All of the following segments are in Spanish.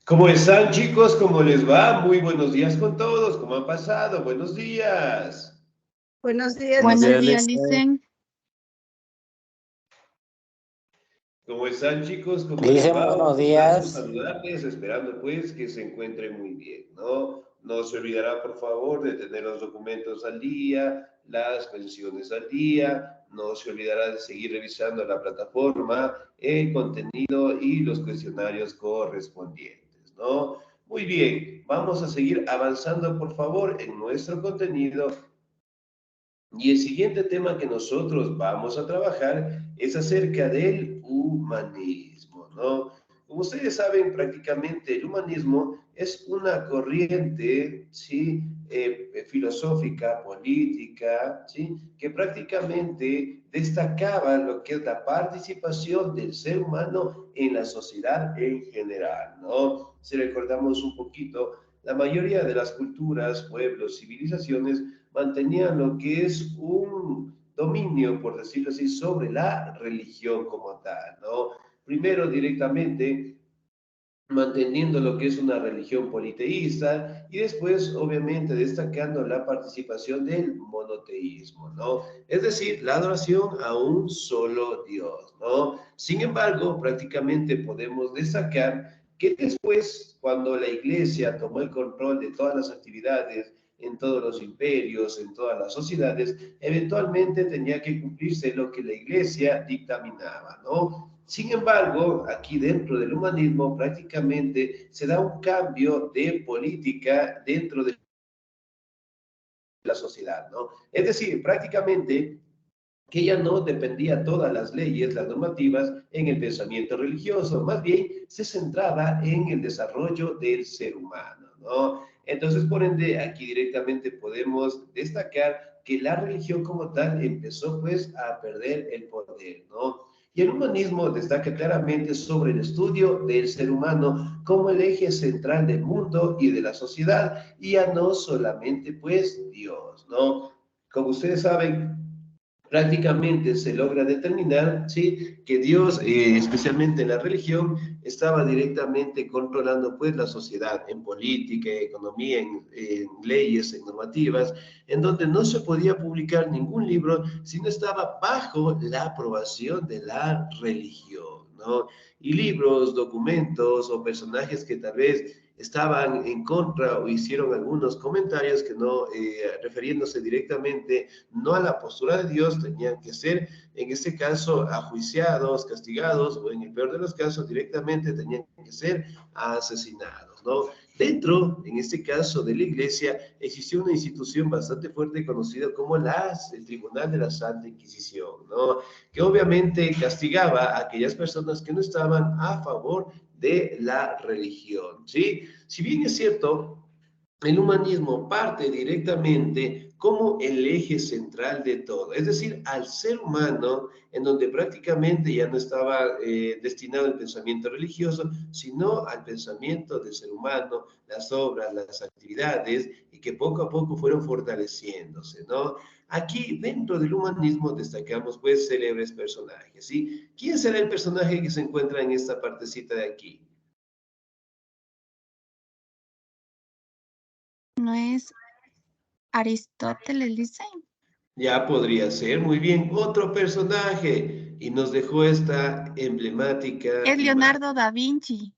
¿Cómo están, chicos? ¿Cómo les va? Muy buenos días con todos. ¿Cómo han pasado? Buenos días. Buenos días, Buenos días, Licen. Licen. ¿Cómo están, chicos? ¿Cómo les Licen, va? buenos Un gustazo días. saludarles, esperando pues que se encuentren muy bien, ¿no? No se olvidará, por favor, de tener los documentos al día, las pensiones al día. No se olvidará de seguir revisando la plataforma, el contenido y los cuestionarios correspondientes, ¿no? Muy bien, vamos a seguir avanzando, por favor, en nuestro contenido. Y el siguiente tema que nosotros vamos a trabajar es acerca del humanismo, ¿no? Como ustedes saben, prácticamente el humanismo es una corriente, ¿sí? Filosófica, política, ¿sí? Que prácticamente destacaba lo que es la participación del ser humano en la sociedad en general, ¿no? Si recordamos un poquito, la mayoría de las culturas, pueblos, civilizaciones mantenían lo que es un dominio, por decirlo así, sobre la religión como tal, ¿no? Primero directamente manteniendo lo que es una religión politeísta y después obviamente destacando la participación del monoteísmo, ¿no? Es decir, la adoración a un solo Dios, ¿no? Sin embargo, prácticamente podemos destacar que después, cuando la iglesia tomó el control de todas las actividades, en todos los imperios, en todas las sociedades, eventualmente tenía que cumplirse lo que la iglesia dictaminaba, ¿no? Sin embargo, aquí dentro del humanismo prácticamente se da un cambio de política dentro de la sociedad, ¿no? Es decir, prácticamente que ya no dependía todas las leyes, las normativas en el pensamiento religioso, más bien se centraba en el desarrollo del ser humano, ¿no? Entonces, por ende, aquí directamente podemos destacar que la religión como tal empezó pues a perder el poder, ¿no? Y el humanismo destaca claramente sobre el estudio del ser humano como el eje central del mundo y de la sociedad, y ya no solamente pues Dios, ¿no? Como ustedes saben, prácticamente se logra determinar, ¿sí? Que Dios, especialmente en la religión, estaba directamente controlando pues la sociedad en política, en economía, en leyes, en normativas, en donde no se podía publicar ningún libro si no estaba bajo la aprobación de la religión, ¿no? Y libros, documentos o personajes que tal vez estaban en contra o hicieron algunos comentarios que no, refiriéndose directamente no a la postura de Dios, tenían que ser, en este caso, ajuiciados, castigados, o en el peor de los casos, directamente tenían que ser asesinados, ¿no? Dentro, en este caso, de la iglesia, existió una institución bastante fuerte conocida como el Tribunal de la Santa Inquisición, ¿no? Que obviamente castigaba a aquellas personas que no estaban a favor de la religión, ¿sí? Si bien es cierto, el humanismo parte directamente como el eje central de todo, es decir, al ser humano, en donde prácticamente ya no estaba destinado al pensamiento religioso, sino al pensamiento del ser humano, las obras, las actividades, y que poco a poco fueron fortaleciéndose, ¿no? Aquí, dentro del humanismo, destacamos pues célebres personajes, ¿sí? ¿Quién será el personaje que se encuentra en esta partecita de aquí? ¿No es Aristóteles, Licen? Ya podría ser, muy bien, otro personaje. Y nos dejó esta emblemática Es imagen. Leonardo da Vinci.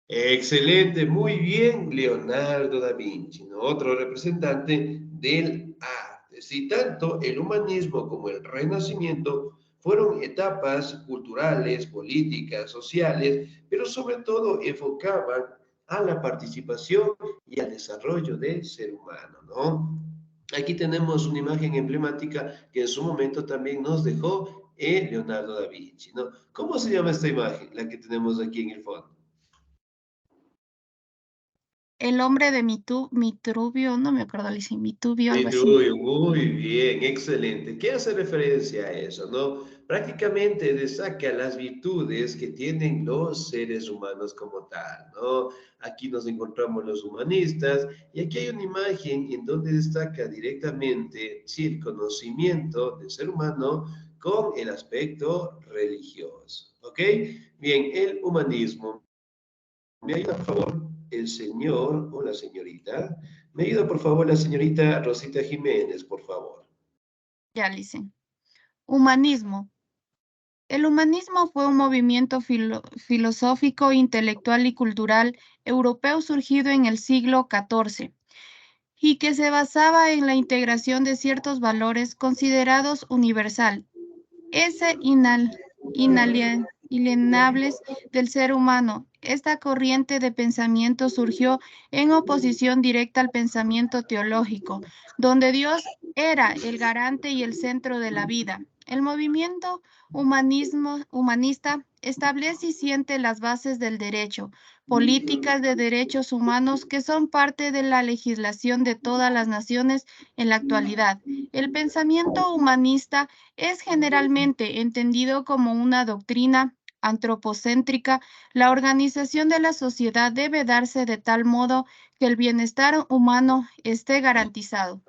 Excelente, muy bien, Leonardo da Vinci, ¿no? Otro representante del arte. Si tanto el humanismo como el Renacimiento fueron etapas culturales, políticas, sociales, pero sobre todo enfocaban a la participación y al desarrollo del ser humano, ¿no? Aquí tenemos una imagen emblemática que en su momento también nos dejó Leonardo da Vinci, ¿no? ¿Cómo se llama esta imagen, la que tenemos aquí en el fondo? El hombre de Mitruvio, no me acuerdo, Licen, Vitubio, algo así. Vitruvio, muy bien, excelente. ¿Qué hace referencia a eso, no? Prácticamente destaca las virtudes que tienen los seres humanos como tal, ¿no? Aquí nos encontramos los humanistas y aquí hay una imagen en donde destaca directamente, sí, el conocimiento del ser humano con el aspecto religioso, ¿ok? Bien, el humanismo. ¿Me ayuda, por favor, el señor o la señorita? ¿Me ayuda, por favor, la señorita Rosita Jiménez, por favor? Ya, Licen. Humanismo. El humanismo fue un movimiento filosófico, intelectual y cultural europeo surgido en el siglo XIV y que se basaba en la integración de ciertos valores considerados universal, inalienables del ser humano. Esta corriente de pensamiento surgió en oposición directa al pensamiento teológico, donde Dios era el garante y el centro de la vida. El movimiento humanista establece y siente las bases del derecho, políticas de derechos humanos que son parte de la legislación de todas las naciones en la actualidad. El pensamiento humanista es generalmente entendido como una doctrina antropocéntrica. La organización de la sociedad debe darse de tal modo que el bienestar humano esté garantizado.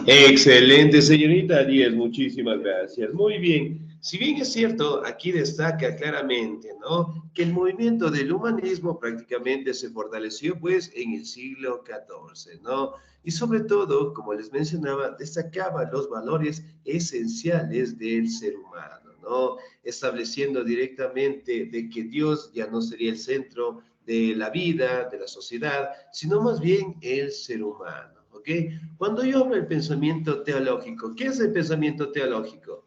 Excelente, señorita Díaz, muchísimas gracias. Muy bien. Si bien es cierto, aquí destaca claramente, ¿no?, que el movimiento del humanismo prácticamente se fortaleció, pues, en el siglo XIV, ¿no? Y sobre todo, como les mencionaba, destacaba los valores esenciales del ser humano, ¿no? Estableciendo directamente de que Dios ya no sería el centro de la vida, de la sociedad, sino más bien el ser humano. ¿Ok? Cuando yo hablo del pensamiento teológico, ¿qué es el pensamiento teológico?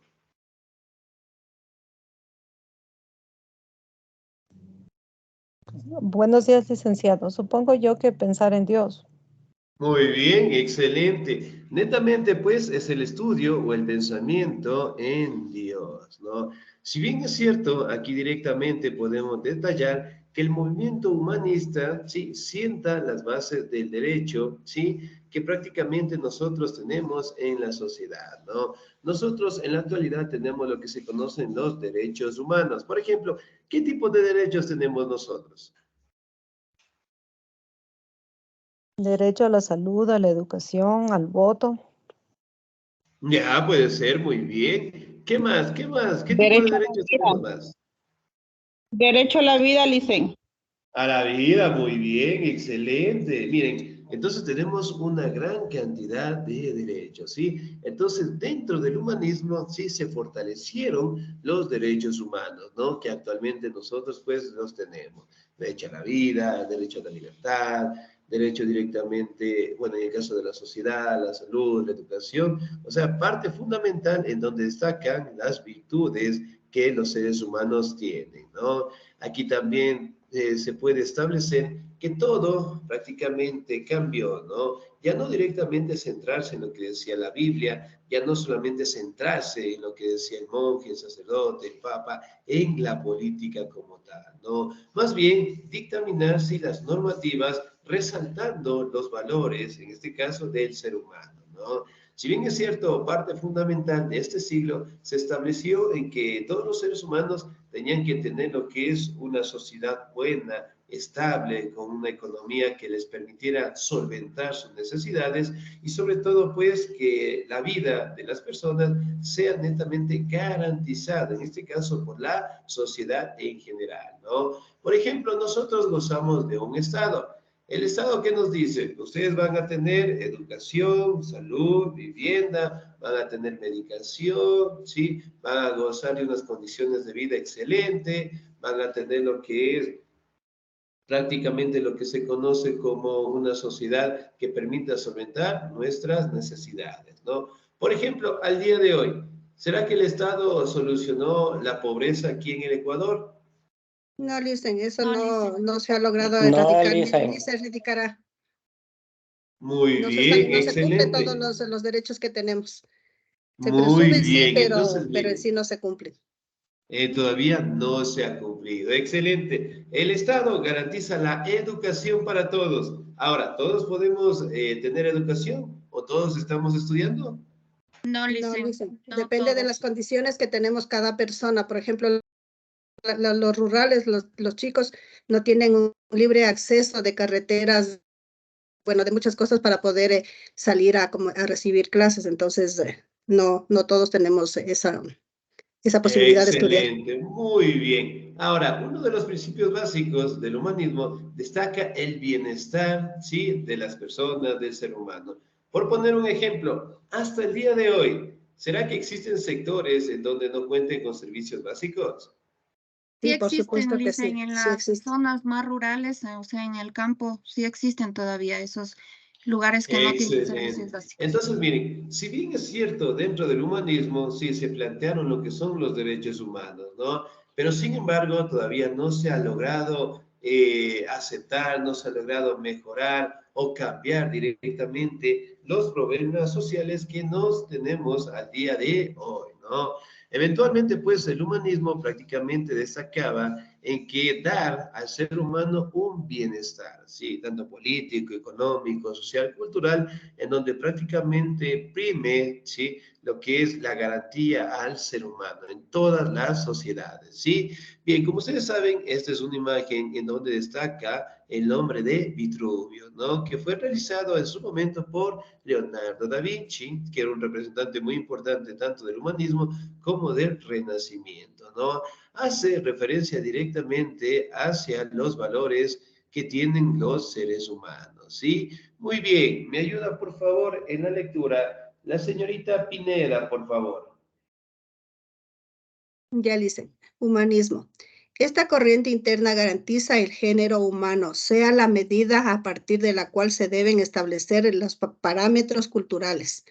Buenos días, licenciado. Supongo yo que pensar en Dios. Muy bien, excelente. Netamente, pues, es el estudio o el pensamiento en Dios, ¿no? Si bien es cierto, aquí directamente podemos detallar que el movimiento humanista, sí, sienta las bases del derecho, sí, que prácticamente nosotros tenemos en la sociedad, ¿no? Nosotros en la actualidad tenemos lo que se conocen los derechos humanos. Por ejemplo, ¿qué tipo de derechos tenemos nosotros? Derecho a la salud, a la educación, al voto. Ya, puede ser, muy bien. ¿Qué más? ¿Qué más? ¿Qué tipo de Derecho a la derechos tenemos vida. más? Derecho a la vida, Licen. A la vida, muy bien, excelente. Miren, entonces tenemos una gran cantidad de derechos, ¿sí? Entonces, dentro del humanismo, sí se fortalecieron los derechos humanos, ¿no? Que actualmente nosotros, pues, los tenemos. Derecho a la vida, derecho a la libertad, derecho directamente, bueno, en el caso de la sociedad, la salud, la educación, o sea, parte fundamental en donde destacan las virtudes que los seres humanos tienen, ¿no? Aquí también se puede establecer que todo prácticamente cambió, ¿no? Ya no directamente centrarse en lo que decía la Biblia, ya no solamente centrarse en lo que decía el monje, el sacerdote, el papa, en la política como tal, ¿no? Más bien dictaminar si las normativas resaltando los valores, en este caso del ser humano, ¿no? Si bien es cierto, parte fundamental de este siglo se estableció en que todos los seres humanos tenían que tener lo que es una sociedad buena, estable, con una economía que les permitiera solventar sus necesidades y sobre todo pues que la vida de las personas sea netamente garantizada, en este caso por la sociedad en general, ¿no? Por ejemplo, nosotros gozamos de un Estado. ¿El Estado qué nos dice? Ustedes van a tener educación, salud, vivienda, van a tener medicación, ¿sí? Van a gozar de unas condiciones de vida excelentes, van a tener lo que es prácticamente lo que se conoce como una sociedad que permita solventar nuestras necesidades, ¿no? Por ejemplo, al día de hoy, ¿será que el Estado solucionó la pobreza aquí en el Ecuador? No, Listen, eso No, no, Licen. no se ha logrado No, erradicar Lisa. ni se erradicará. Muy bien, No se cumplen todos excelente. los derechos que tenemos. Se Muy presumen, sí, bien, entonces pero en miren. sí no se cumplen. Todavía no se ha cumplido. Excelente. El Estado garantiza la educación para todos. Ahora, ¿todos podemos tener educación o todos estamos estudiando? No, No, Licen. Listen, No depende de las todos. condiciones que tenemos cada persona. Por ejemplo, los rurales, los chicos no tienen un libre acceso de carreteras, bueno, de muchas cosas para poder salir a recibir clases. Entonces, no todos tenemos esa posibilidad de estudiar. Excelente, muy bien. Ahora, uno de los principios básicos del humanismo destaca el bienestar, ¿sí?, de las personas, del ser humano. Por poner un ejemplo, hasta el día de hoy, ¿será que existen sectores en donde no cuenten con servicios básicos? Sí Sí, por existen, supuesto que dicen, sí, en sí las existe. zonas más rurales, o sea, en el campo, sí existen todavía esos lugares que no tienen servicios Excelente. básicos. Entonces, miren, si bien es cierto, dentro del humanismo sí se plantearon lo que son los derechos humanos, ¿no? Pero sin embargo, todavía no se ha logrado aceptar, no se ha logrado mejorar o cambiar directamente los problemas sociales que nos tenemos al día de hoy, ¿no? Eventualmente, pues, el humanismo prácticamente destacaba en que dar al ser humano un bienestar, ¿sí? Tanto político, económico, social, cultural, en donde prácticamente prime, ¿sí?, lo que es la garantía al ser humano en todas las sociedades, ¿sí? Bien, como ustedes saben, esta es una imagen en donde destaca el nombre de Vitruvio, ¿no?, que fue realizado en su momento por Leonardo da Vinci, que era un representante muy importante tanto del humanismo como del Renacimiento, ¿no? Hace referencia directamente hacia los valores que tienen los seres humanos, ¿sí? Muy bien, me ayuda por favor en la lectura la señorita Pineda, por favor. Ya dice, humanismo. Esta corriente interna garantiza el género humano, sea la medida a partir de la cual se deben establecer los parámetros culturales.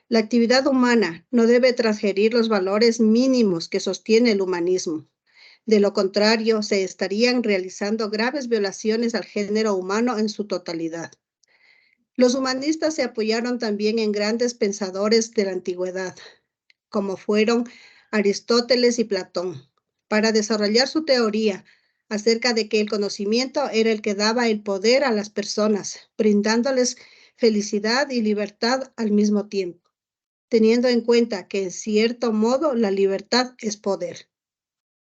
La actividad humana no debe transgredir los valores mínimos que sostiene el humanismo. De lo contrario, se estarían realizando graves violaciones al género humano en su totalidad. Los humanistas se apoyaron también en grandes pensadores de la antigüedad, como fueron Aristóteles y Platón, para desarrollar su teoría acerca de que el conocimiento era el que daba el poder a las personas, brindándoles felicidad y libertad al mismo tiempo, teniendo en cuenta que en cierto modo la libertad es poder.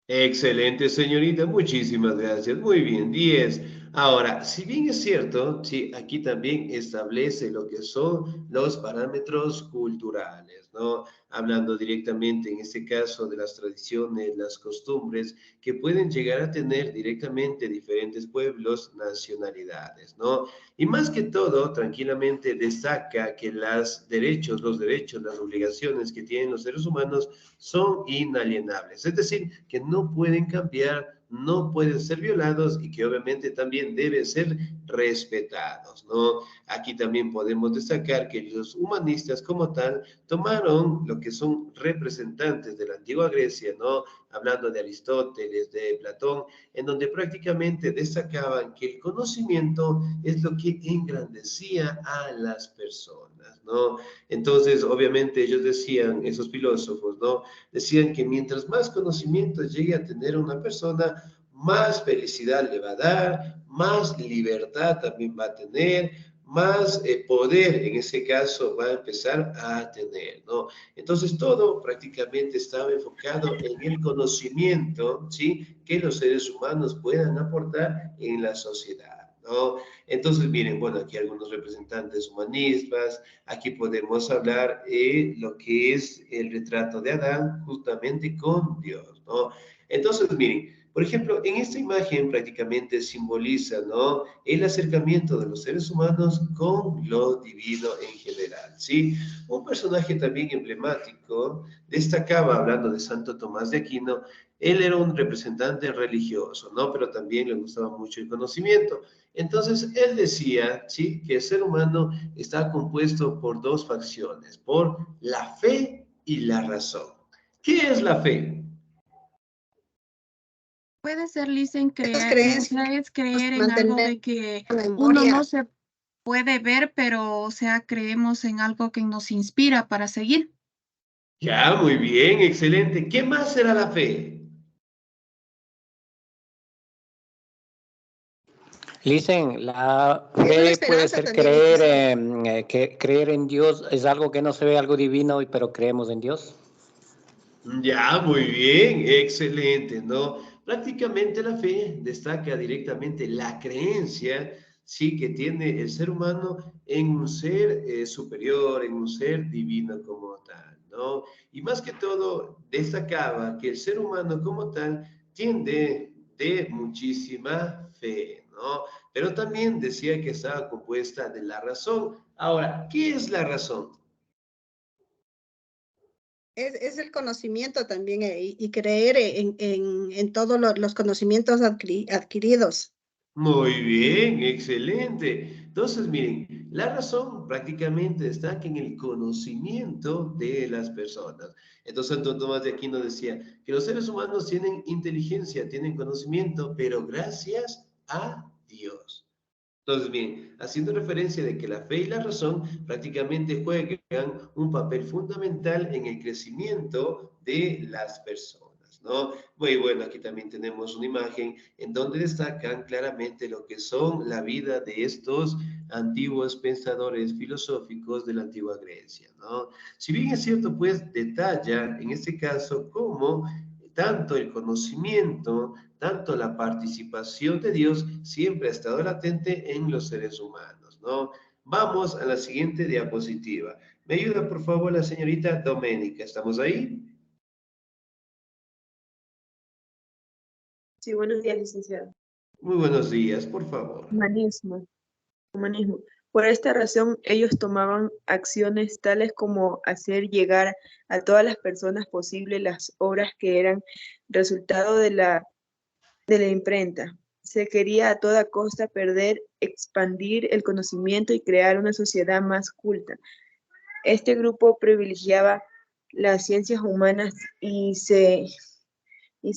Excelente, señorita, muchísimas gracias. Muy bien, 10. Ahora, si bien es cierto, sí, aquí también establece lo que son los parámetros culturales, ¿no? Hablando directamente, en este caso, de las tradiciones, las costumbres que pueden llegar a tener directamente diferentes pueblos, nacionalidades, ¿no? Y más que todo, tranquilamente destaca que los derechos, las obligaciones que tienen los seres humanos son inalienables, es decir, que no pueden cambiar, no pueden ser violados y que obviamente también deben ser respetados, ¿no? Aquí también podemos destacar que los humanistas como tal tomaron lo que son representantes de la antigua Grecia, ¿no? Hablando de Aristóteles, de Platón, en donde prácticamente destacaban que el conocimiento es lo que engrandecía a las personas, ¿no? Entonces, obviamente ellos decían, esos filósofos, ¿no?, decían que mientras más conocimiento llegue a tener una persona, más felicidad le va a dar, más libertad también va a tener, más poder en ese caso va a empezar a tener, ¿no? Entonces todo prácticamente estaba enfocado en el conocimiento, ¿sí?, que los seres humanos puedan aportar en la sociedad, ¿no? Entonces, miren, bueno, aquí algunos representantes humanistas, aquí podemos hablar lo que es el retrato de Adán justamente con Dios, ¿no? Entonces, miren, por ejemplo, en esta imagen prácticamente simboliza, ¿no?, el acercamiento de los seres humanos con lo divino en general, ¿sí? Un personaje también emblemático destacaba, hablando de Santo Tomás de Aquino, él era un representante religioso, ¿no?, pero también le gustaba mucho el conocimiento. Entonces, él decía, ¿sí?, que el ser humano está compuesto por dos facciones, por la fe y la razón. ¿Qué es la fe? Puede ser, dicen, Estas creer, o creencias sea, es creer en algo mantener de que la uno no memoria. se puede ver, pero, o sea, creemos en algo que nos inspira para seguir. Ya, muy bien, excelente. ¿Qué más será la fe? Dicen, la Es una fe puede esperanza ser también, dicen. que creer en Dios es algo que no se ve, algo divino, pero creemos en Dios. Ya, muy bien, excelente, ¿no? Prácticamente la fe destaca directamente la creencia, sí, que tiene el ser humano en un ser superior, en un ser divino como tal, ¿no? Y más que todo, destacaba que el ser humano como tal tiende de muchísima fe, ¿no? Pero también decía que estaba compuesta de la razón. Ahora, ¿qué es la razón? Es el conocimiento también y creer en todos los conocimientos adquiridos. Muy bien, excelente. Entonces, miren, la razón prácticamente está en el conocimiento de las personas. Entonces, Santo Tomás de Aquino decía que los seres humanos tienen inteligencia, tienen conocimiento, pero gracias a Dios. Entonces, bien, haciendo referencia de que la fe y la razón prácticamente juegan un papel fundamental en el crecimiento de las personas, ¿no? Muy bueno, aquí también tenemos una imagen en donde destacan claramente lo que son la vida de estos antiguos pensadores filosóficos de la antigua Grecia, ¿no? Si bien es cierto, pues detalla en este caso cómo tanto el conocimiento, tanto la participación de Dios siempre ha estado latente en los seres humanos, ¿no? Vamos a la siguiente diapositiva. ¿Me ayuda, por favor, la señorita Doménica? ¿Estamos ahí? Sí, buenos días, licenciado. Muy buenos días, por favor. Humanismo. Humanismo. Por esta razón, ellos tomaban acciones tales como hacer llegar a todas las personas posibles las obras que eran resultado de la imprenta. Se quería a toda costa expandir el conocimiento y crear una sociedad más culta. Este grupo privilegiaba las ciencias humanas y se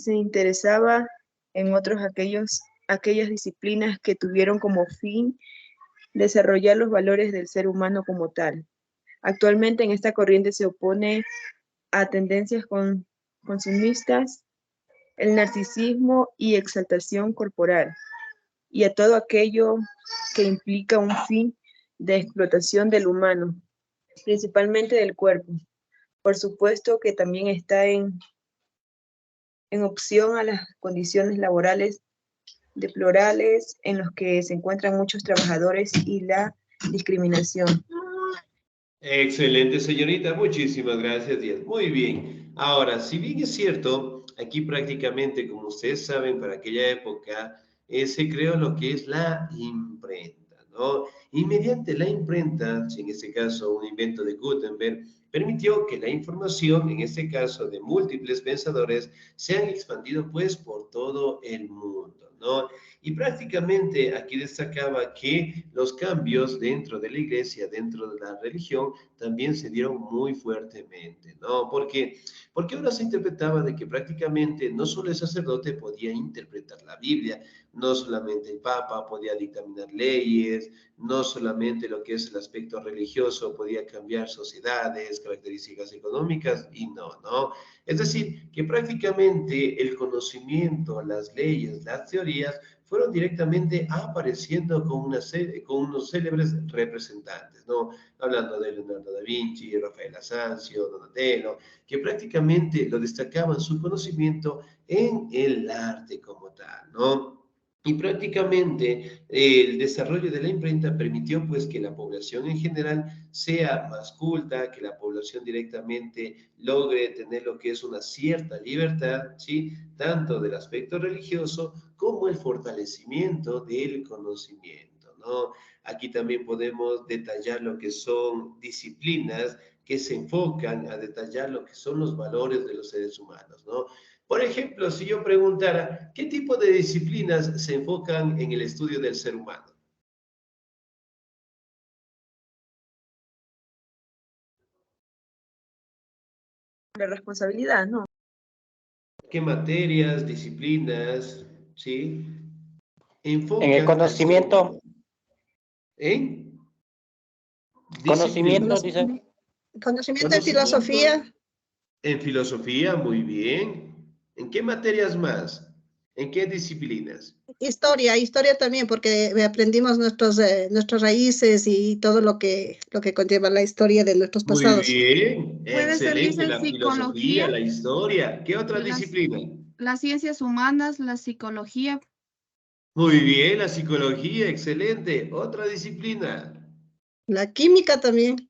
interesaba en aquellas disciplinas que tuvieron como fin desarrollar los valores del ser humano como tal. Actualmente en esta corriente se opone a tendencias consumistas, el narcisismo y exaltación corporal, y a todo aquello que implica un fin de explotación del humano, principalmente del cuerpo. Por supuesto que también está en opción a las condiciones laborales deplorables en los que se encuentran muchos trabajadores y la discriminación. Excelente, señorita. Muchísimas gracias, Díaz. Muy bien. Ahora, si bien es cierto, aquí prácticamente, como ustedes saben, para aquella época se creó lo que es la imprenta, ¿no? Y mediante la imprenta, en este caso un invento de Gutenberg, permitió que la información, en este caso de múltiples pensadores, se han expandido pues por todo el mundo, ¿no? Y prácticamente aquí destacaba que los cambios dentro de la iglesia, dentro de la religión, también se dieron muy fuertemente, ¿no? Porque ahora se interpretaba de que prácticamente no solo el sacerdote podía interpretar la Biblia, no solamente el Papa podía dictaminar leyes, no solamente lo que es el aspecto religioso podía cambiar sociedades, características económicas, y no, ¿no? Es decir, que prácticamente el conocimiento, las leyes, las teorías, fueron directamente apareciendo con unos célebres representantes, ¿no? Hablando de Leonardo da Vinci, Rafael Asancio, Donatello, que prácticamente lo destacaban su conocimiento en el arte como tal, ¿no? Y prácticamente el desarrollo de la imprenta permitió pues que la población en general sea más culta, que la población directamente logre tener lo que es una cierta libertad, ¿sí? Tanto del aspecto religioso como el fortalecimiento del conocimiento, ¿no? Aquí también podemos detallar lo que son disciplinas que se enfocan a detallar lo que son los valores de los seres humanos, ¿no? Por ejemplo, si yo preguntara, ¿qué tipo de disciplinas se enfocan en el estudio del ser humano? La responsabilidad, ¿no? ¿Qué materias, disciplinas, sí, En el enfocan al ser conocimiento, humano? ¿En? conocimiento, Disciplinas. dice. Conocimiento en Conocimiento filosofía, en filosofía, muy bien. ¿En qué materias más? ¿En qué disciplinas? historia también, porque aprendimos nuestras raíces y todo lo que conlleva la historia de nuestros Muy pasados. bien, Puede ser, excelente. dice, La psicología, filosofía, la historia. ¿Qué otra las, disciplina? las ciencias humanas, la psicología, Muy bien, la psicología, excelente. Otra disciplina. La química también.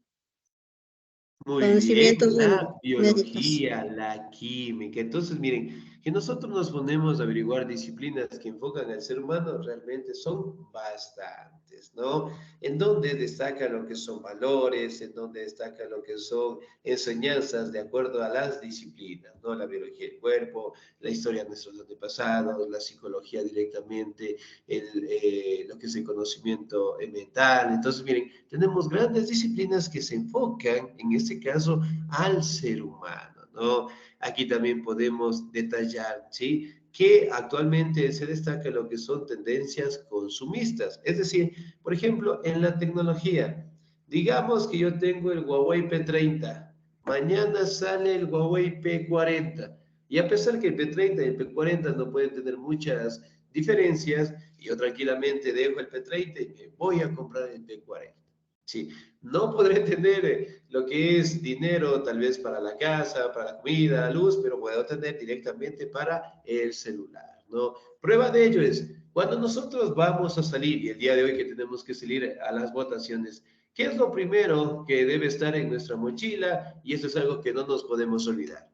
Muy bien, Conocimientos la médicos. biología, la química. Entonces, miren, que nosotros nos ponemos a averiguar disciplinas que enfocan al ser humano, realmente son bastantes, ¿no? En donde destaca lo que son valores, en donde destaca lo que son enseñanzas de acuerdo a las disciplinas, ¿no? La biología del cuerpo, la historia de nuestros antepasados, la psicología directamente, lo que es el conocimiento mental. Entonces, miren, tenemos grandes disciplinas que se enfocan, en este caso, al ser humano, ¿no? Aquí también podemos detallar, ¿sí? Que actualmente se destaca lo que son tendencias consumistas. Es decir, por ejemplo, en la tecnología, digamos que yo tengo el Huawei P30, mañana sale el Huawei P40, y a pesar que el P30 y el P40 no pueden tener muchas diferencias, yo tranquilamente dejo el P30 y me voy a comprar el P40. Sí, no podré tener lo que es dinero tal vez para la casa, para la comida, luz, pero puedo tener directamente para el celular, ¿no? Prueba de ello es, cuando nosotros vamos a salir, y el día de hoy que tenemos que salir a las votaciones, ¿qué es lo primero que debe estar en nuestra mochila? Y eso es algo que no nos podemos olvidar.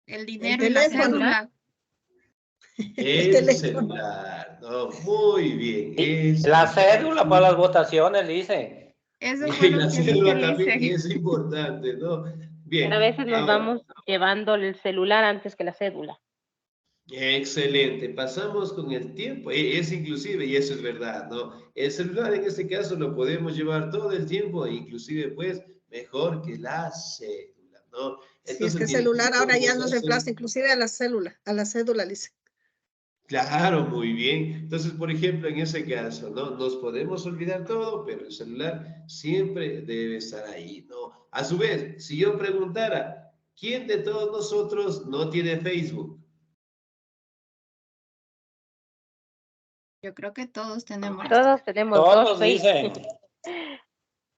El dinero y la teléfono. cédula. El teléfono. celular, ¿no? Muy bien. Y la cédula para las votaciones, dice. Eso fue Y lo la que dije, cédula también Lice. es importante, ¿no? Bien. Pero a veces nos ahora, vamos llevando el celular antes que la cédula. excelente, pasamos con el tiempo, es inclusive, y eso es verdad, ¿no? El celular en este caso lo podemos llevar todo el tiempo, e inclusive pues mejor que la cédula, ¿no? Si es que el miren, celular ¿cómo ahora ya podemos no hacer? reemplaza inclusive a la cédula, dice. Claro, muy bien. Entonces, por ejemplo, en ese caso, ¿no? Nos podemos olvidar todo, pero el celular siempre debe estar ahí, ¿no? A su vez, si yo preguntara, ¿quién de todos nosotros no tiene Facebook? Yo creo que todos tenemos. Todos tenemos Todos dos Facebook. dicen.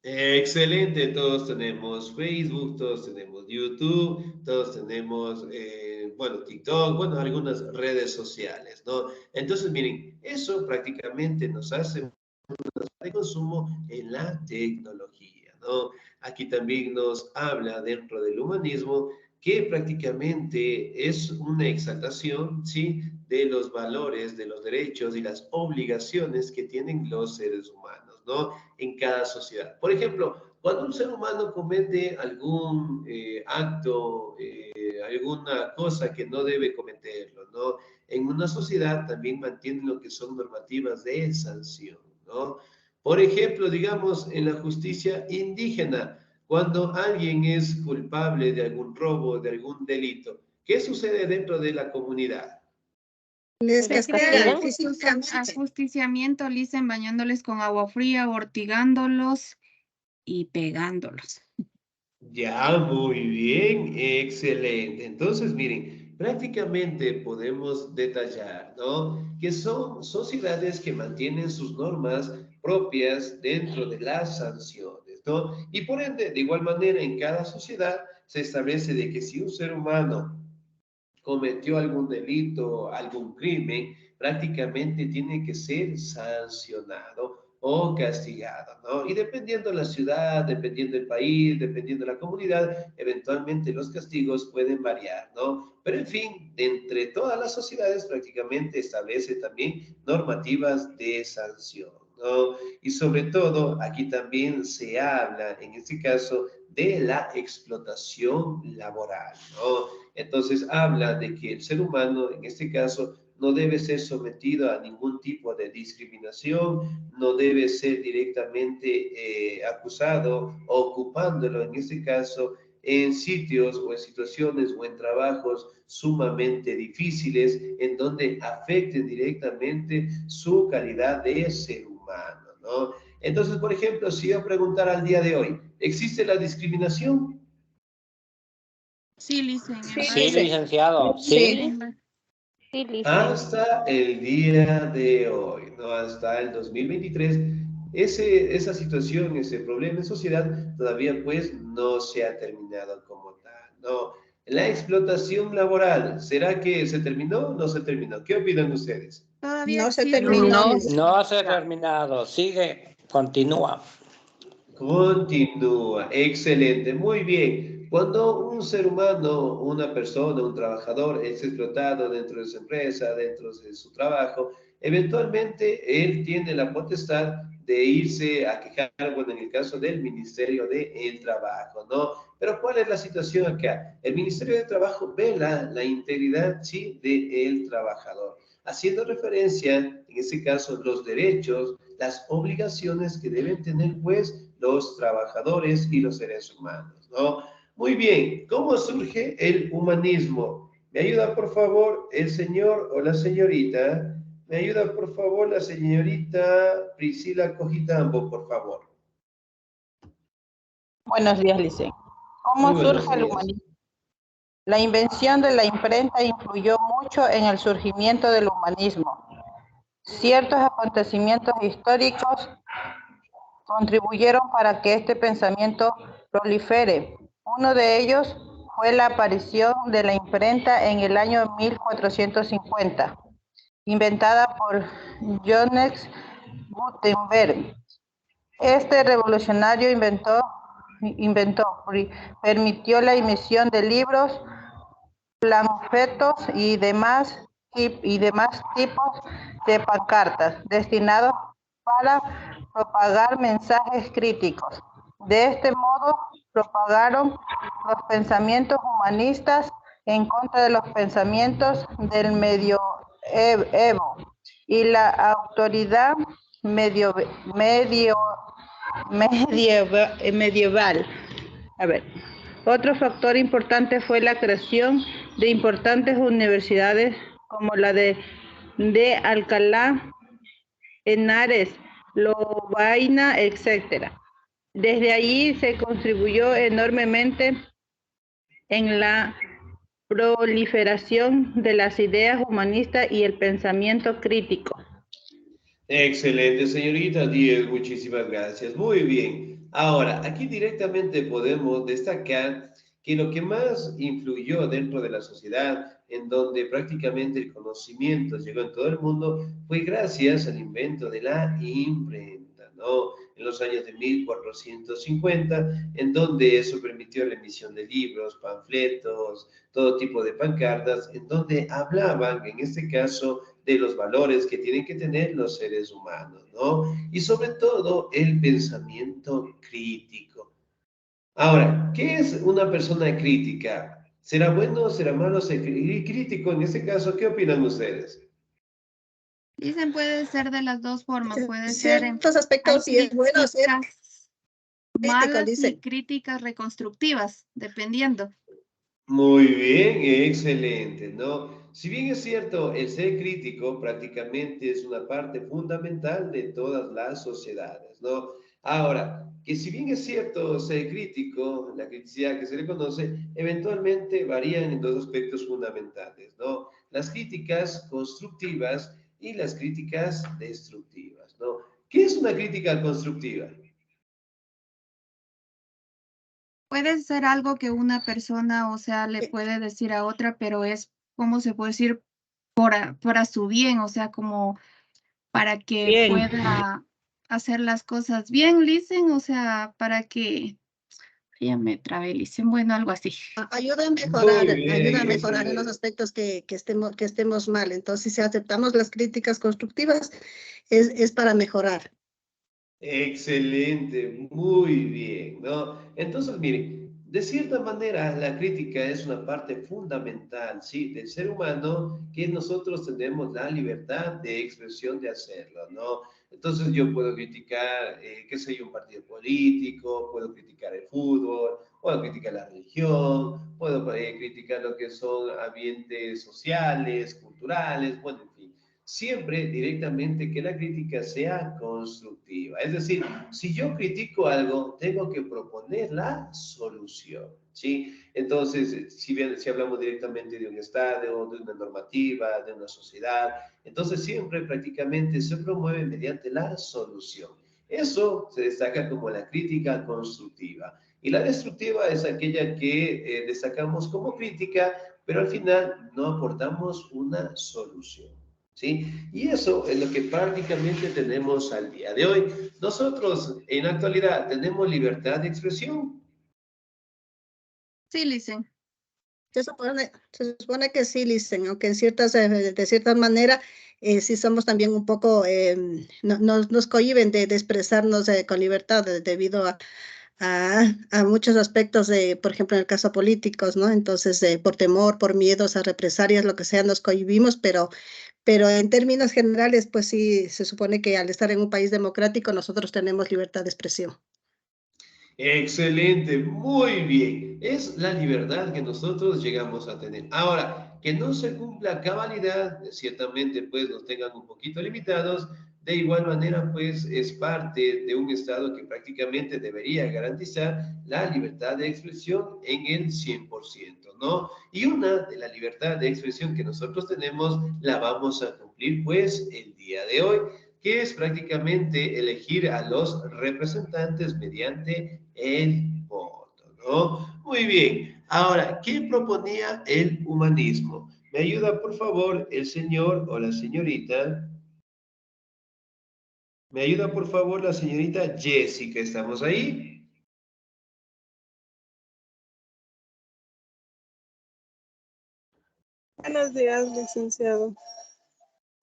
Excelente, todos tenemos Facebook, todos tenemos YouTube, todos tenemos, bueno, TikTok, bueno, algunas redes sociales, ¿no? Entonces, miren, eso prácticamente nos hace de consumo en la tecnología, ¿no? Aquí también nos habla dentro del humanismo que prácticamente es una exaltación, ¿sí? De los valores, de los derechos y las obligaciones que tienen los seres humanos, ¿no? En cada sociedad. Por ejemplo, cuando un ser humano comete algún acto, alguna cosa que no debe cometerlo, ¿no? En una sociedad también mantiene lo que son normativas de sanción, ¿no? Por ejemplo, digamos, en la justicia indígena, cuando alguien es culpable de algún robo, de algún delito, ¿qué sucede dentro de la comunidad? Les ¿Les castigan castigan? físicamente. Ajusticiamiento, Licen, bañándoles con agua fría, ortigándolos y pegándolos. Ya, muy bien, excelente. Entonces, miren, prácticamente podemos detallar, ¿no? Que son sociedades que mantienen sus normas propias dentro de las sanciones, ¿no? Y por ende, de igual manera, en cada sociedad se establece de que si un ser humano cometió algún delito, algún crimen, prácticamente tiene que ser sancionado o castigado, ¿no? Y dependiendo de la ciudad, dependiendo del país, dependiendo de la comunidad, eventualmente los castigos pueden variar, ¿no? Pero en fin, entre todas las sociedades prácticamente establece también normativas de sanción, ¿no? Y sobre todo, aquí también se habla, en este caso, de la explotación laboral, ¿no? Entonces habla de que el ser humano, en este caso, no debe ser sometido a ningún tipo de discriminación, no debe ser directamente acusado o ocupándolo, en este caso, en sitios o en situaciones o en trabajos sumamente difíciles en donde afecten directamente su calidad de ser humano, ¿no? Entonces, por ejemplo, si yo preguntara al día de hoy, ¿existe la discriminación? Sí, Licen. Sí, licenciado. Sí. Sí, Licen. Hasta el día de hoy, ¿no? Hasta el 2023, esa situación, ese problema en sociedad todavía pues no se ha terminado como tal, ¿no? La explotación laboral, ¿será que se terminó o no se terminó? ¿Qué opinan ustedes? Todavía No se existe. terminó. No. Lice. No se ha terminado. Sigue, continúa. Continúa, excelente, muy bien. Cuando un ser humano, una persona, un trabajador es explotado dentro de su empresa, dentro de su trabajo, eventualmente él tiene la potestad de irse a quejar, bueno, en el caso del Ministerio del Trabajo, ¿no? Pero ¿cuál es la situación acá? El Ministerio de Trabajo vela la integridad, sí, del trabajador, haciendo referencia, en este caso, los derechos, las obligaciones que deben tener, pues, los trabajadores y los seres humanos, ¿no? Muy bien, ¿cómo surge el humanismo? ¿Me ayuda, por favor, el señor o la señorita? ¿Me ayuda, por favor, la señorita Priscila Cojitambo, por favor? Buenos días, Licen. Muy ¿Cómo buenos surge el días. humanismo? La invención de la imprenta influyó mucho en el surgimiento del humanismo. Ciertos acontecimientos históricos contribuyeron para que este pensamiento prolifere. Uno de ellos fue la aparición de la imprenta en el año 1450, inventada por Johannes Gutenberg. Este revolucionario permitió la emisión de libros, panfletos y demás tipos de pancartas destinados para propagar mensajes críticos. De este modo, propagaron los pensamientos humanistas en contra de los pensamientos del medioevo y la autoridad medieval. A ver. Otro factor importante fue la creación de importantes universidades como la de Alcalá, Henares, Lovaina, etc. Desde allí se contribuyó enormemente en la proliferación de las ideas humanistas y el pensamiento crítico. Excelente, señorita Díez, muchísimas gracias. Muy bien. Ahora, aquí directamente podemos destacar que lo que más influyó dentro de la sociedad, en donde prácticamente el conocimiento llegó en todo el mundo, fue gracias al invento de la imprenta, ¿no? En los años de 1450, en donde eso permitió la emisión de libros, panfletos, todo tipo de pancartas, en donde hablaban, en este caso, de los valores que tienen que tener los seres humanos, ¿no? Y sobre todo el pensamiento crítico. Ahora, ¿qué es una persona crítica? ¿Será bueno, será malo ser crítico? En este caso, ¿qué opinan ustedes? Dicen puede ser de las dos formas, puede ser en... Ciertos aspectos sí es bueno ser críticas crítico, malas y dicen. críticas reconstructivas, dependiendo. Muy bien, excelente, ¿no? Si bien es cierto, el ser crítico prácticamente es una parte fundamental de todas las sociedades, ¿no? Ahora, que si bien es cierto ser crítico, la criticidad que se le conoce, eventualmente varían en dos aspectos fundamentales, ¿no? Las críticas constructivas y las críticas destructivas, ¿no? ¿Qué es una crítica constructiva? Puede ser algo que una persona, o sea, le puede decir a otra, pero es, ¿cómo se puede decir? Para su bien, o sea, como para que Bien. pueda hacer las cosas bien, dicen, o sea, para que, ya me trabé, dicen, bueno, algo así. Ayuda a Muy mejorar, bien, ayuda a mejorar en los excelente. aspectos que estemos mal. Entonces, si aceptamos las críticas constructivas, es para mejorar. Excelente, muy bien, ¿no? Entonces, mire, de cierta manera la crítica es una parte fundamental, ¿sí? Del ser humano que nosotros tenemos la libertad de expresión de hacerlo, ¿no? Entonces yo puedo criticar, qué sé yo, un partido político, puedo criticar el fútbol, puedo criticar la religión, puedo criticar lo que son ambientes sociales, culturales, bueno, en fin siempre directamente que la crítica sea constructiva. Es decir, si yo critico algo, tengo que proponer la solución, ¿sí? Entonces, si hablamos directamente de un Estado, de una normativa, de una sociedad, entonces siempre prácticamente se promueve mediante la solución. Eso se destaca como la crítica constructiva. Y la destructiva es aquella que destacamos como crítica, pero al final no aportamos una solución. ¿sí? Y eso es lo que prácticamente tenemos al día de hoy. Nosotros, en la actualidad, ¿tenemos libertad de expresión? Sí, licen. Se supone que sí, Licen, aunque de cierta manera sí somos también un poco, nos cohíben de expresarnos con libertad debido a muchos aspectos por ejemplo, en el caso políticos, ¿no? Entonces, por temor, por miedos a represalias, lo que sea, nos cohibimos, pero en términos generales, pues sí, se supone que al estar en un país democrático, nosotros tenemos libertad de expresión. Excelente, muy bien. Es la libertad que nosotros llegamos a tener. Ahora, que no se cumpla a cabalidad, ciertamente pues nos tengan un poquito limitados, de igual manera pues es parte de un Estado que prácticamente debería garantizar la libertad de expresión en el 100%, ¿no? Y una de la libertad de expresión que nosotros tenemos la vamos a cumplir pues el día de hoy, que es prácticamente elegir a los representantes mediante el voto, ¿no? Muy bien. Ahora, ¿qué proponía el humanismo? ¿Me ayuda, por favor, el señor o la señorita? ¿Me ayuda, por favor, la señorita Jessica? ¿Estamos ahí? Buenos días, licenciado.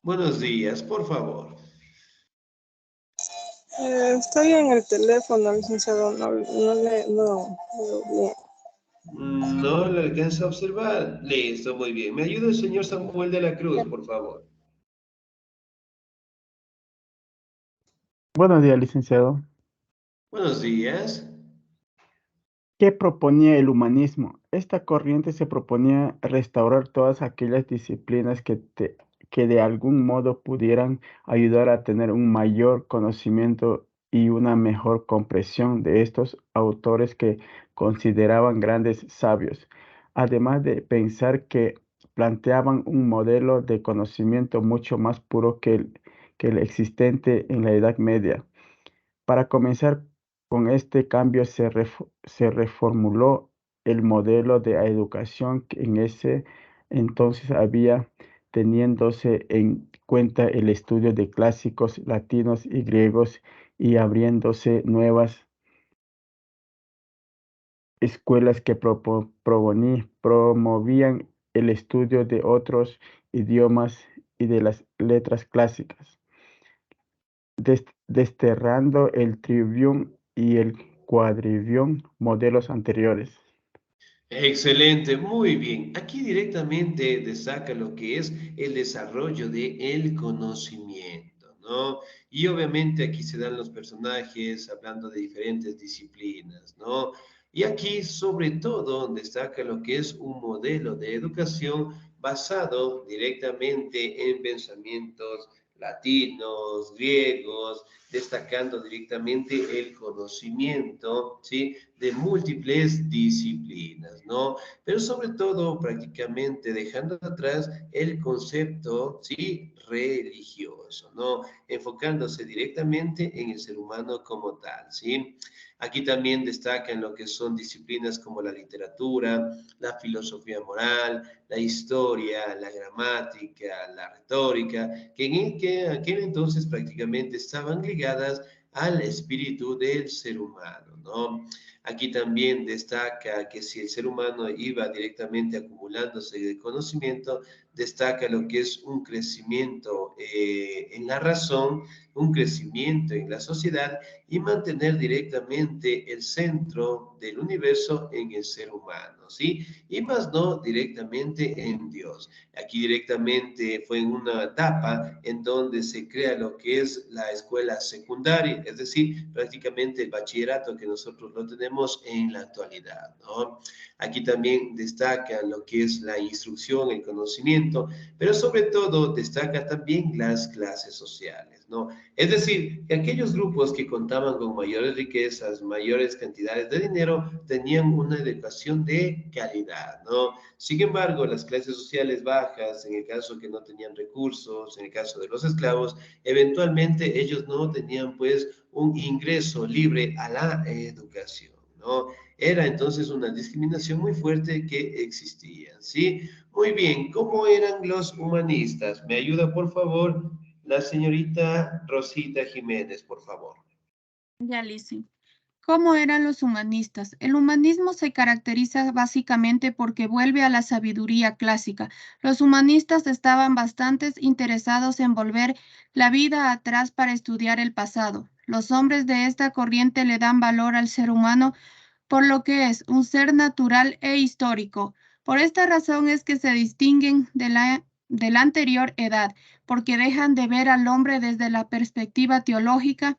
Buenos días, por favor. Estoy en el teléfono, licenciado, no veo bien. No le alcanza a observar. Listo, muy bien. ¿Me ayuda el señor Samuel de la Cruz, por favor? Buenos días, licenciado. Buenos días. ¿Qué proponía el humanismo? Esta corriente se proponía restaurar todas aquellas disciplinas que de algún modo pudieran ayudar a tener un mayor conocimiento y una mejor comprensión de estos autores que consideraban grandes sabios, además de pensar que planteaban un modelo de conocimiento mucho más puro que el existente en la Edad Media. Para comenzar con este cambio se reformuló el modelo de educación que en ese entonces había, teniéndose en cuenta el estudio de clásicos latinos y griegos y abriéndose nuevas escuelas que promovían el estudio de otros idiomas y de las letras clásicas, desterrando el trivium y el quadrivium modelos anteriores. Excelente, muy bien. Aquí directamente destaca lo que es el desarrollo del conocimiento, ¿no? Y obviamente aquí se dan los personajes hablando de diferentes disciplinas, ¿no? Y aquí sobre todo destaca lo que es un modelo de educación basado directamente en pensamientos latinos, griegos, destacando directamente el conocimiento, ¿sí? De múltiples disciplinas, ¿no? Pero sobre todo prácticamente dejando atrás el concepto, ¿sí? Religioso, ¿no? Enfocándose directamente en el ser humano como tal, ¿sí? Aquí también destacan lo que son disciplinas como la literatura, la filosofía moral, la historia, la gramática, la retórica, que en aquel entonces prácticamente estaban ligadas al espíritu del ser humano, ¿no? Aquí también destaca que si el ser humano iba directamente acumulándose de conocimiento, destaca lo que es un crecimiento en la razón, un crecimiento en la sociedad y mantener directamente el centro del universo en el ser humano, ¿sí? Y más no directamente en Dios. Aquí directamente fue en una etapa en donde se crea lo que es la escuela secundaria, es decir, prácticamente el bachillerato que nosotros lo tenemos en la actualidad, ¿no? Aquí también destaca lo que es la instrucción, el conocimiento, pero sobre todo destaca también las clases sociales, ¿no? Es decir, que aquellos grupos que contaban con mayores riquezas, mayores cantidades de dinero, tenían una educación de calidad, ¿no? Sin embargo, las clases sociales bajas, en el caso que no tenían recursos, en el caso de los esclavos, eventualmente ellos no tenían pues un ingreso libre a la educación, ¿no? Era entonces una discriminación muy fuerte que existía, ¿sí? Muy bien, ¿cómo eran los humanistas? Me ayuda, por favor, la señorita Rosita Jiménez, por favor. Ya, Lizzy. ¿Cómo eran los humanistas? El humanismo se caracteriza básicamente porque vuelve a la sabiduría clásica. Los humanistas estaban bastante interesados en volver la vida atrás para estudiar el pasado. Los hombres de esta corriente le dan valor al ser humano por lo que es un ser natural e histórico. Por esta razón es que se distinguen de la anterior edad, porque dejan de ver al hombre desde la perspectiva teológica.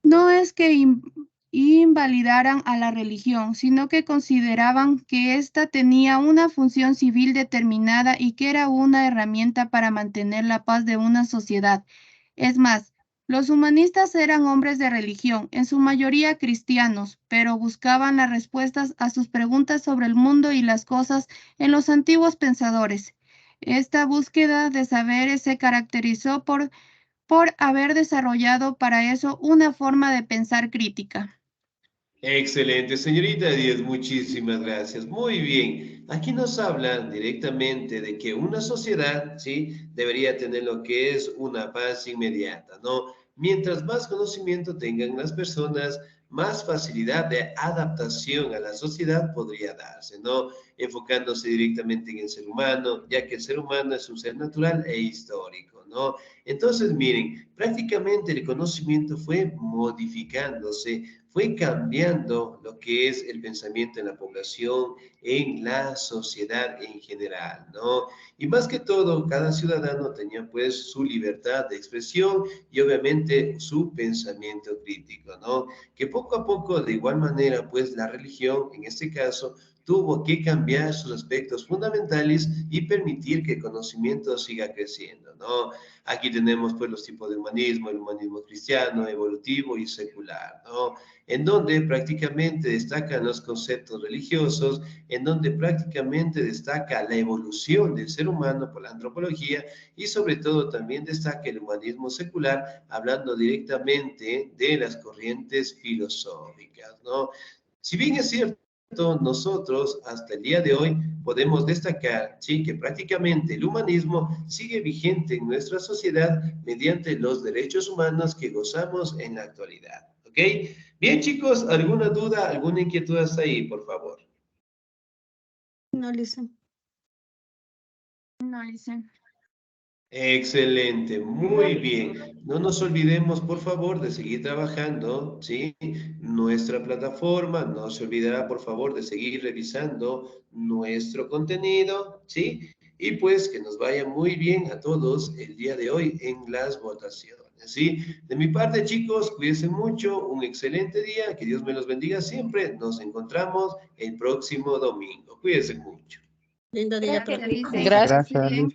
No es que invalidaran a la religión, sino que consideraban que ésta tenía una función civil determinada y que era una herramienta para mantener la paz de una sociedad. Es más, los humanistas eran hombres de religión, en su mayoría cristianos, pero buscaban las respuestas a sus preguntas sobre el mundo y las cosas en los antiguos pensadores. Esta búsqueda de saberes se caracterizó por haber desarrollado para eso una forma de pensar crítica. Excelente, señorita Díaz, muchísimas gracias. Muy bien, aquí nos hablan directamente de que una sociedad, ¿sí? Debería tener lo que es una paz inmediata, ¿no? Mientras más conocimiento tengan las personas, más facilidad de adaptación a la sociedad podría darse, ¿no? Enfocándose directamente en el ser humano, ya que el ser humano es un ser natural e histórico, ¿no? Entonces, miren, prácticamente el conocimiento fue modificándose, fue cambiando lo que es el pensamiento en la población, en la sociedad en general, ¿no? Y más que todo, cada ciudadano tenía pues su libertad de expresión y obviamente su pensamiento crítico, ¿no? Que poco a poco, de igual manera, pues la religión, en este caso, tuvo que cambiar sus aspectos fundamentales y permitir que el conocimiento siga creciendo, ¿no? Aquí tenemos pues los tipos de humanismo, el humanismo cristiano, evolutivo y secular, ¿no? En donde prácticamente destacan los conceptos religiosos, en donde prácticamente destaca la evolución del ser humano por la antropología y sobre todo también destaca el humanismo secular, hablando directamente de las corrientes filosóficas, ¿no? Si bien es cierto, nosotros hasta el día de hoy podemos destacar, sí, que prácticamente el humanismo sigue vigente en nuestra sociedad mediante los derechos humanos que gozamos en la actualidad, ¿ok? Bien, chicos, ¿alguna duda, alguna inquietud hasta ahí, por favor? No, Lizzy. No, Lizzy. Excelente, muy bien. No nos olvidemos, por favor, de seguir trabajando, ¿sí? Nuestra plataforma, no se olvidará, por favor, de seguir revisando nuestro contenido, ¿sí? Y pues que nos vaya muy bien a todos el día de hoy en las votaciones, ¿sí? De mi parte, chicos, cuídense mucho, un excelente día, que Dios me los bendiga siempre. Nos encontramos el próximo domingo. Cuídense mucho. Lindo día para Gracias, ti. Lice. Gracias. Gracias, Licen.